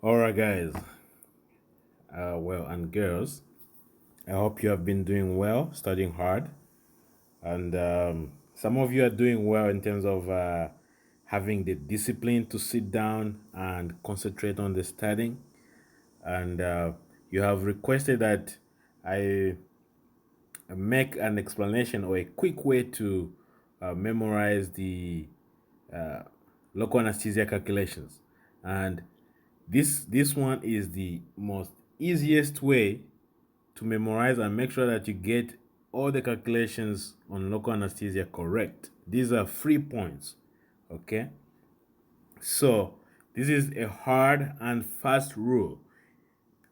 All right, guys, and girls, I hope you have been doing well, studying hard, and some of you are doing well in terms of having the discipline to sit down and concentrate on the studying. And you have requested that I make an explanation or a quick way to memorize the local anesthesia calculations, and this one is the most easiest way to memorize and make sure that you get all the calculations on local anesthesia correct. These are free points. Okay, so this is a hard and fast rule.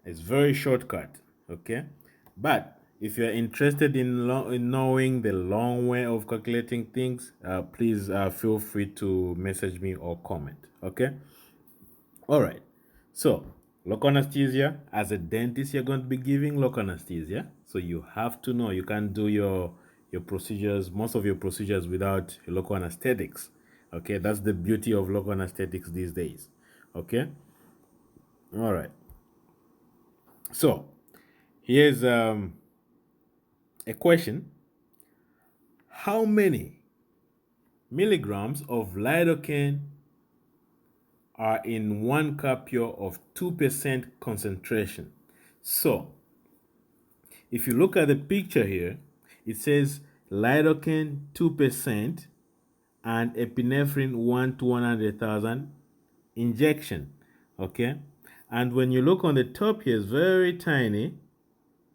It's very shortcut. Okay, but if you're interested in knowing the long way of calculating things, please feel free to message me or comment. Okay. All right. So, local anesthesia, as a dentist, you're going to be giving local anesthesia. So you have to know you can't do your procedures, most of your procedures without local anesthetics. Okay, that's the beauty of local anesthetics these days. Okay. All right. So here's a question: how many milligrams of lidocaine are in one capsule of 2% concentration? So if you look at the picture here, it says lidocaine 2% and epinephrine 1 to 100,000 injection. Okay, and when you look on the top here, it's very tiny.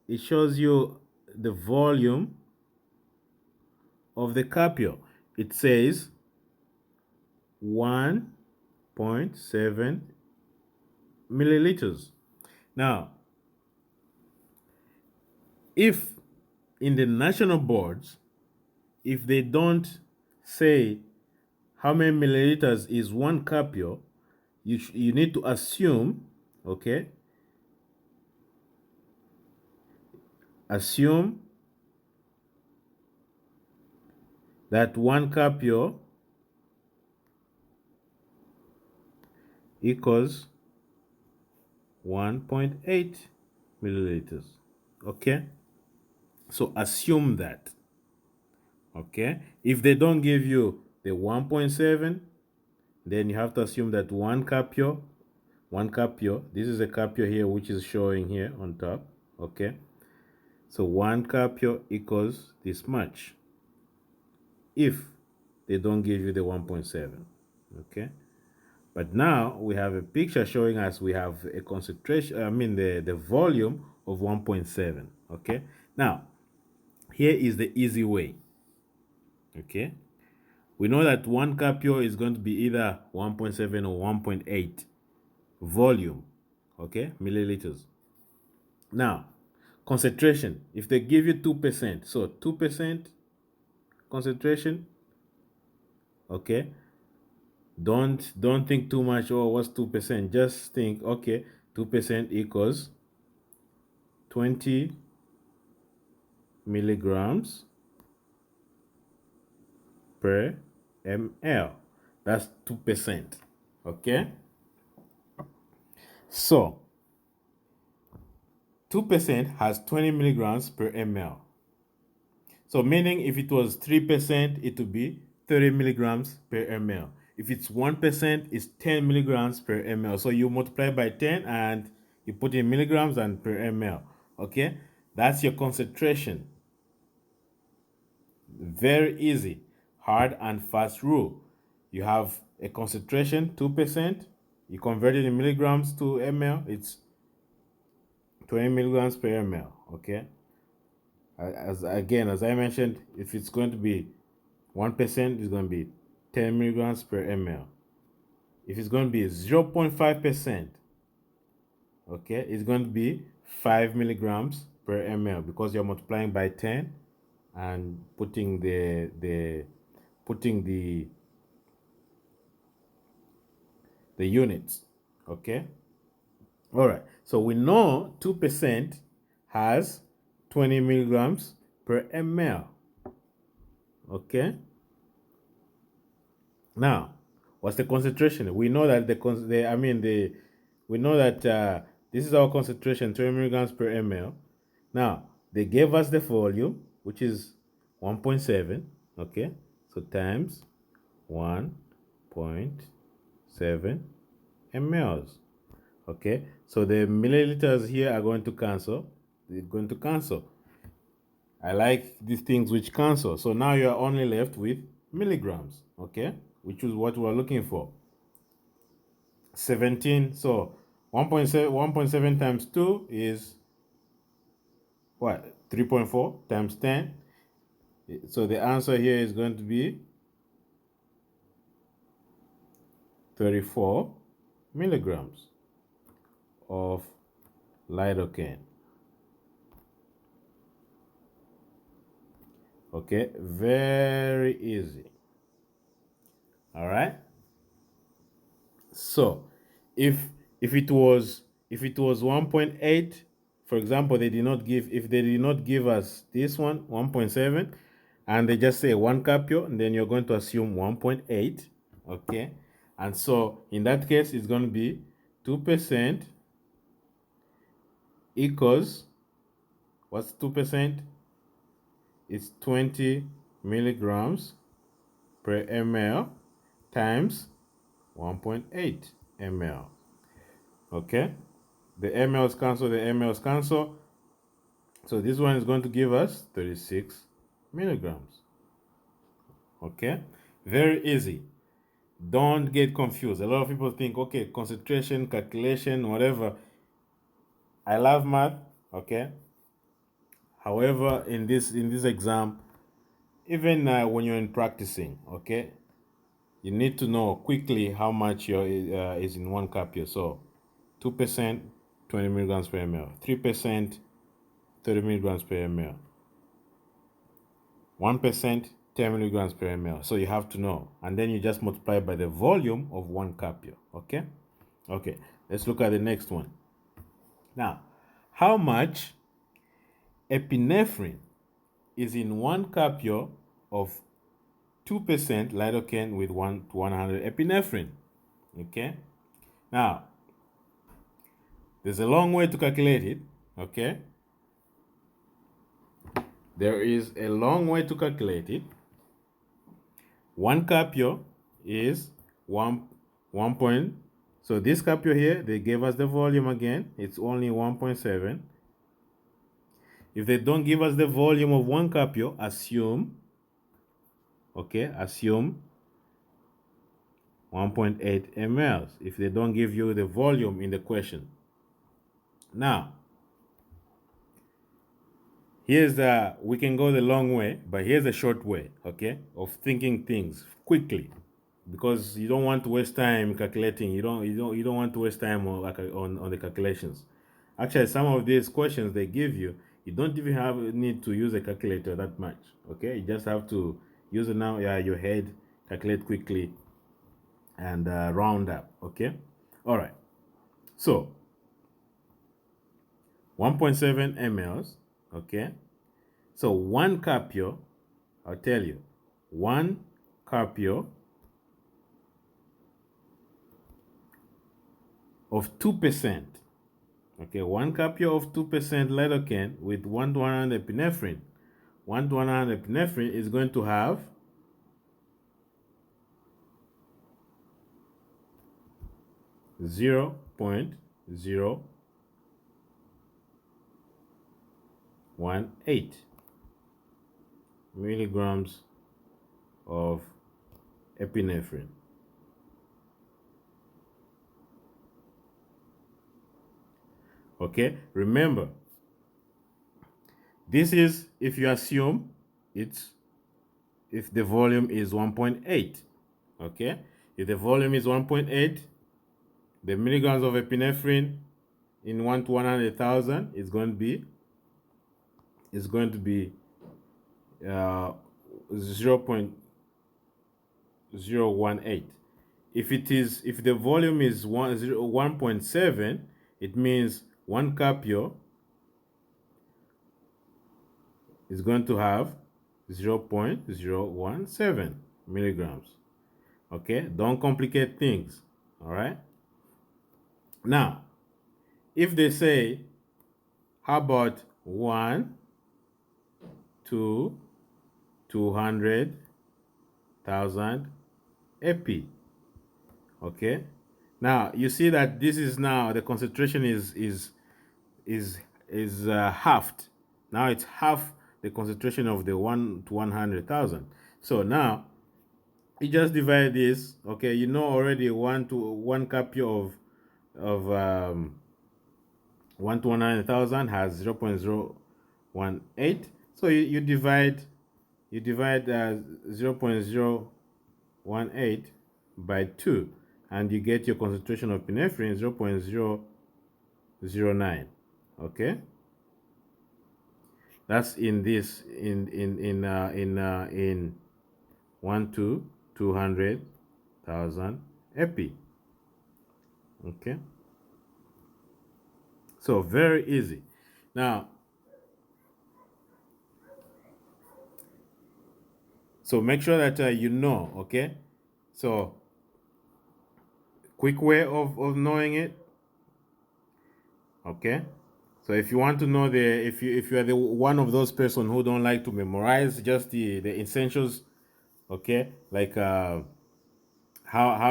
It shows you the volume of the capsule. It says 1.7 milliliters. Now, if in the national boards, if they don't say how many milliliters is one capsule, you need to assume, okay, assume that one capsule equals 1.8 milliliters. Okay, so assume that. Okay, if they don't give you the 1.7, then you have to assume that one capsule, this is a capsule here which is showing here on top. Okay, so one capsule equals this much if they don't give you the 1.7. Okay, but now we have a picture showing us we have a concentration, I mean the volume of 1.7. Okay, now here is the easy way. Okay, we know that one capsule is going to be either 1.7 or 1.8 volume, okay, milliliters. Now, concentration, if they give you 2%, so 2% concentration, okay, don't think too much, oh, what's 2%? Just think, okay, 2% equals 20 milligrams per ml. That's 2%. Okay, so 2% has 20 milligrams per ml. So meaning if it was 3%, it would be 30 milligrams per ml. If it's 1%, it's 10 milligrams per ml. So you multiply by 10 and you put in milligrams and per ml. Okay, that's your concentration. Very easy, hard and fast rule. You have a concentration 2%, you convert it in milligrams to ml, it's 20 milligrams per ml. Okay, as I mentioned, if it's going to be 1%, it's going to be 10 milligrams per ml. If it's going to be 0.5%, okay, it's going to be 5 milligrams per ml because you're multiplying by 10 and putting the units. Okay. All right. So we know 2% has 20 milligrams per ml. Okay. Now, what's the concentration? We know that the we know that this is our concentration, 20 milligrams per ml. Now, they gave us the volume, which is 1.7, okay? So times 1.7 mLs, okay? So the milliliters here are going to cancel. They're going to cancel. I like these things which cancel. So now you are only left with milligrams, okay? Which is what we're looking for. 17, so 1.7 times 2 is what? 3.4 times 10. So the answer here is going to be 34 milligrams of lidocaine. Okay, very easy. All right. So if if it was 1.8, for example, they did not give if they did not give us this one 1.7, and they just say 1 capio, and then you're going to assume 1.8, okay? And so in that case, it's going to be 2% equals, what's 2%? It's 20 milligrams per ml times 1.8 ml. Okay, the mLs cancel, the mLs cancel. So this one is going to give us 36 milligrams. Okay, very easy. Don't get confused. A lot of people think, okay, concentration, calculation, whatever. I love math, okay? However, in this exam, even when you're in practicing, okay, you need to know quickly how much your is in 1 capio. So 2%, 20 milligrams per ml. 3%, 30 milligrams per ml. 1%, 10 milligrams per ml. So you have to know. And then you just multiply by the volume of 1 capio. Okay? Okay. Let's look at the next one. Now, how much epinephrine is in 1 capio of 2% lidocaine with 100 epinephrine? Okay? Now, there's a long way to calculate it. Okay? There is a long way to calculate it. 1 capio is one point. So this capio here, they gave us the volume again. It's only 1.7. If they don't give us the volume of 1 capio, assume 1.8 mLs. If they don't give you the volume in the question. Now, we can go the long way, but here's a short way, okay, of thinking things quickly, because you don't want to waste time calculating. You don't want to waste time on the calculations. Actually, some of these questions they give you, you don't even need to use a calculator that much. Okay, you just have to use it now. Yeah, your head, calculate quickly, and round up. Okay, all right. So 1.7 mLs. Okay, so 1 capio, I'll tell you, 1 capio of 2%. Okay, 1 capio of 2% lidocaine with 1 to 100 epinephrine. 1 to 100 epinephrine is going to have 0.018 milligrams of epinephrine. Okay, remember, this is if you assume if the volume is 1.8. Okay, if the volume is 1.8, the milligrams of epinephrine in 1 to 100,000 is going to be 0.018. If the volume is 1.7, it means 1 capio is going to have 0.017 milligrams. Okay, don't complicate things. All right. Now, if they say, how about 1 to 200,000 epi? Okay. Now you see that this is now the concentration is halved. Now it's half the concentration of the 1 to 100,000. So now you just divide this. Okay, you know already 1 copy of 1 to 100,000 has 0.018. So you divide 0.018 by 2, and you get your concentration of epinephrine 0.009. Okay, that's in this in 1 to 200,000 epi. Okay, so very easy. Now, so make sure that you know. Okay, so quick way of knowing it. Okay, so if you want to know if you are the one of those person who don't like to memorize just the essentials, okay, like how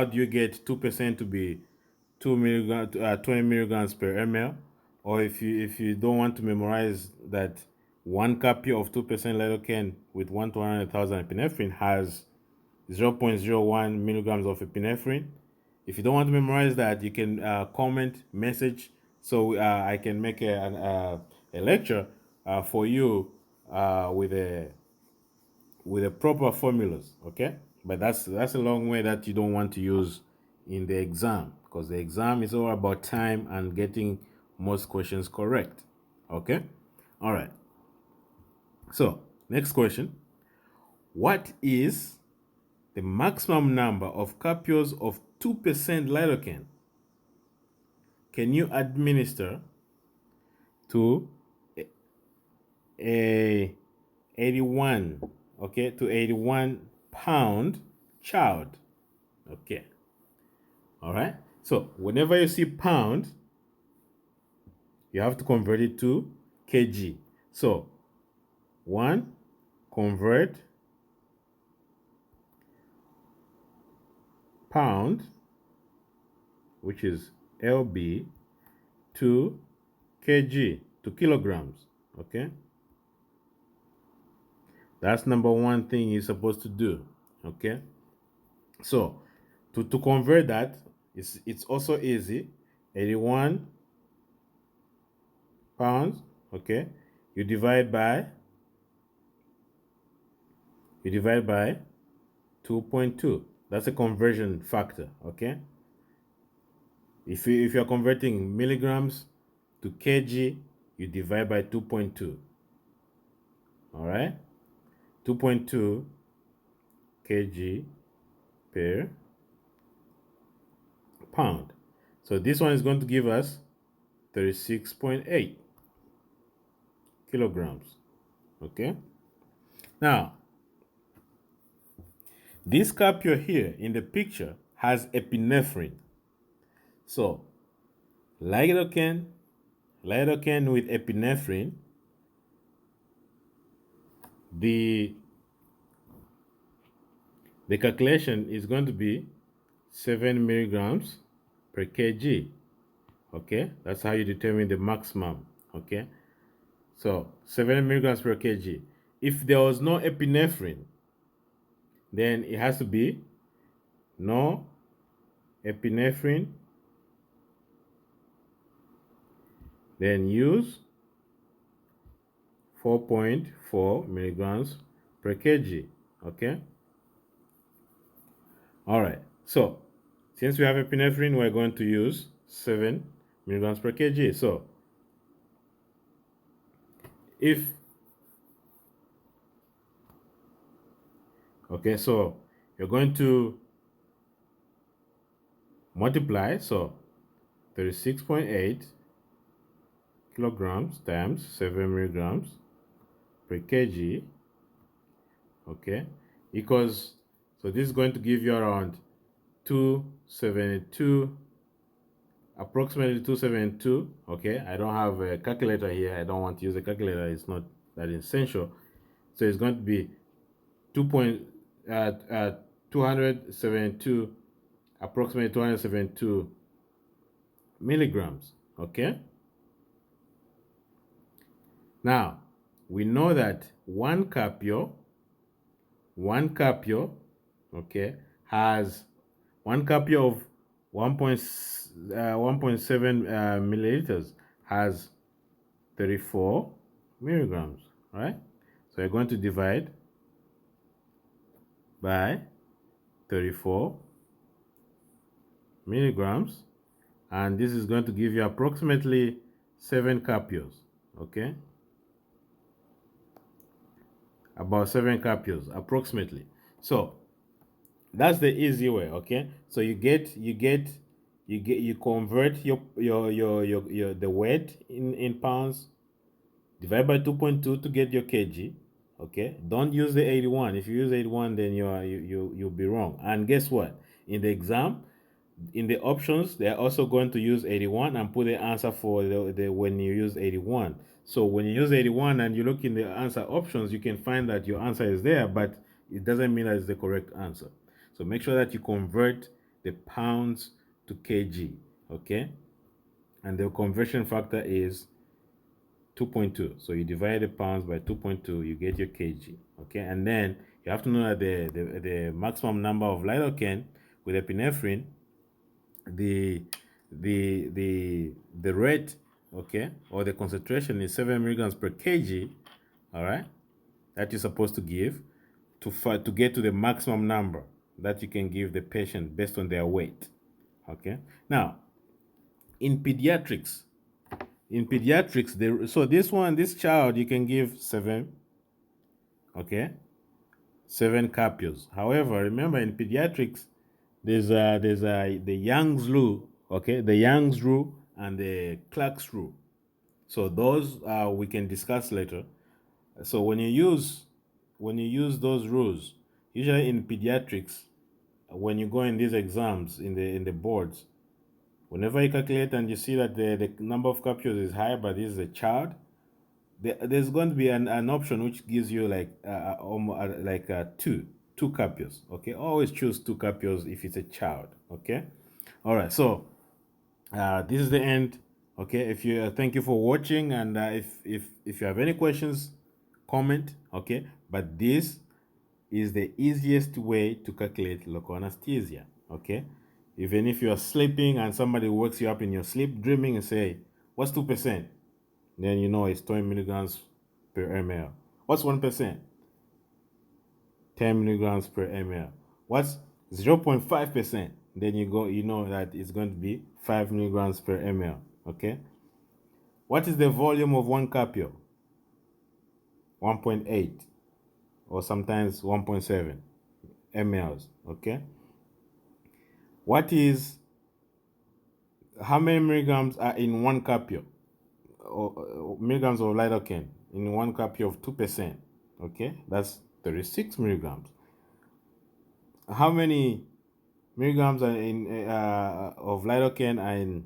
do you get 2% to be 20 milligrams per ml, or if you don't want to memorize that 1 copy of 2% lidocaine with 1 to 100,000 epinephrine has 0.01 milligrams of epinephrine. If you don't want to memorize that, you can comment, message, so I can make a lecture for you with a proper formulas. Okay, but that's a long way that you don't want to use in the exam, because the exam is all about time and getting most questions correct. Okay, all right. So next question: what is the maximum number of copies of 2% lidocaine can you administer to a 81, okay, to 81-pound child? Okay, all right. So whenever you see pound, you have to convert it to kg. So 1 convert pound, which is lb, to kg, to kilograms. Okay, that's number one thing you're supposed to do. Okay, so to convert that, it's also easy. 81 pounds. Okay, you divide by 2.2. That's a conversion factor. Okay, if you're converting milligrams to kg, you divide by 2.2. All right, 2.2 kg per pound. So this one is going to give us 36.8 kilograms. Okay, now this capsule here in the picture has epinephrine. So lidocaine with epinephrine, the calculation is going to be 7 milligrams per kg. Okay, that's how you determine the maximum. Okay, so 7 milligrams per kg. If there was no epinephrine, then it has to be no epinephrine, then use 4.4 milligrams per kg. Okay, all right. So since we have epinephrine, we're going to use 7 milligrams per kg. So if okay, so you're going to multiply. So 36.8 kilograms times 7 milligrams per kg, okay, equals, so this is going to give you around 272 approximately 272. Okay, I don't have a calculator here. I don't want to use a calculator. It's not that essential. So it's going to be 2 point, 272, approximately 272 milligrams. Okay. Now we know that one capio, okay, has one capio of 1.7 milliliters has 34 milligrams, right? So you're going to divide by 34 milligrams, and this is going to give you approximately 7 capios, okay? About 7 capios, approximately. So that's the easy way, okay? So you convert your the weight in pounds, divide by 2.2 to get your kg. Okay, don't use the 81. If you use 81, then you'll be wrong. And guess what? In the exam, in the options, they're also going to use 81 and put the answer for the when you use 81. So when you use 81 and you look in the answer options, you can find that your answer is there, but it doesn't mean that it's the correct answer. So make sure that you convert the pounds to kg. Okay, and the conversion factor is 2.2. So you divide the pounds by 2.2, you get your kg. Okay, and then you have to know that the maximum number of lidocaine with epinephrine, the the rate, okay, or the concentration is 7 milligrams per kg. All right, that you're supposed to give to get to the maximum number that you can give the patient based on their weight. Okay, now in pediatrics, so this child, you can give 7, okay, 7 capios. However, remember in pediatrics, there's the Young's rule, okay, the Young's rule and the Clark's rule. So those we can discuss later. So when you use those rules, usually in pediatrics, when you go in these exams in the boards, whenever you calculate and you see that the number of capios is high, but this is a child, there's going to be an option which gives you like two capios. Okay, always choose 2 capios if it's a child. Okay, all right. So this is the end. Okay, if you thank you for watching, and if you have any questions, comment. Okay, but this is the easiest way to calculate local anesthesia. Okay, even if you are sleeping and somebody wakes you up in your sleep dreaming and say, what's 2%? Then you know it's 20 milligrams per ml. What's 1%? 10 milligrams per ml. What's 0.5%? Then you know that it's going to be 5 milligrams per ml. Okay. What is the volume of 1 capsule? 1.8 or sometimes 1.7 mLs. Okay. What is how many milligrams are in 1 capsule? Or milligrams of lidocaine in 1 capsule of 2%. Okay, that's 36 milligrams. How many milligrams are in of lidocaine are in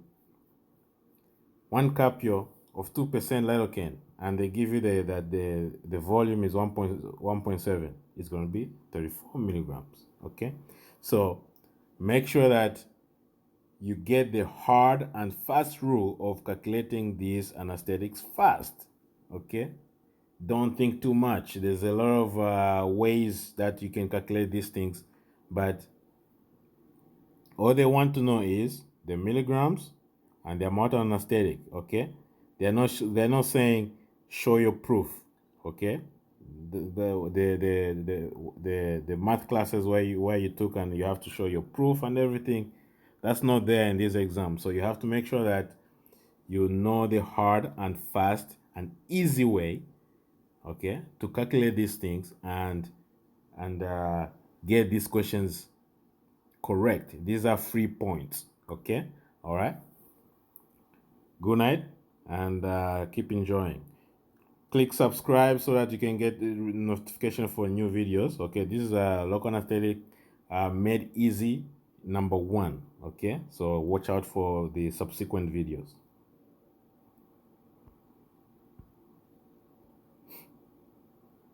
1 capsule of 2% lidocaine, and they give you the volume is 1.7. It's going to be 34 milligrams. Okay, so make sure that you get the hard and fast rule of calculating these anesthetics fast. Okay, don't think too much. There's a lot of ways that you can calculate these things, but all they want to know is the milligrams and the amount of anesthetic. Okay, they're not saying show your proof. Okay, the math classes where you took and you have to show your proof and everything, that's not there in this exam. So you have to make sure that you know the hard and fast and easy way, okay, to calculate these things and get these questions correct. These are free points. Okay, all right. Good night, and keep enjoying. Click subscribe so that you can get the notification for new videos. Okay, this is a local anesthetic made easy. number one. Okay, so watch out for the subsequent videos.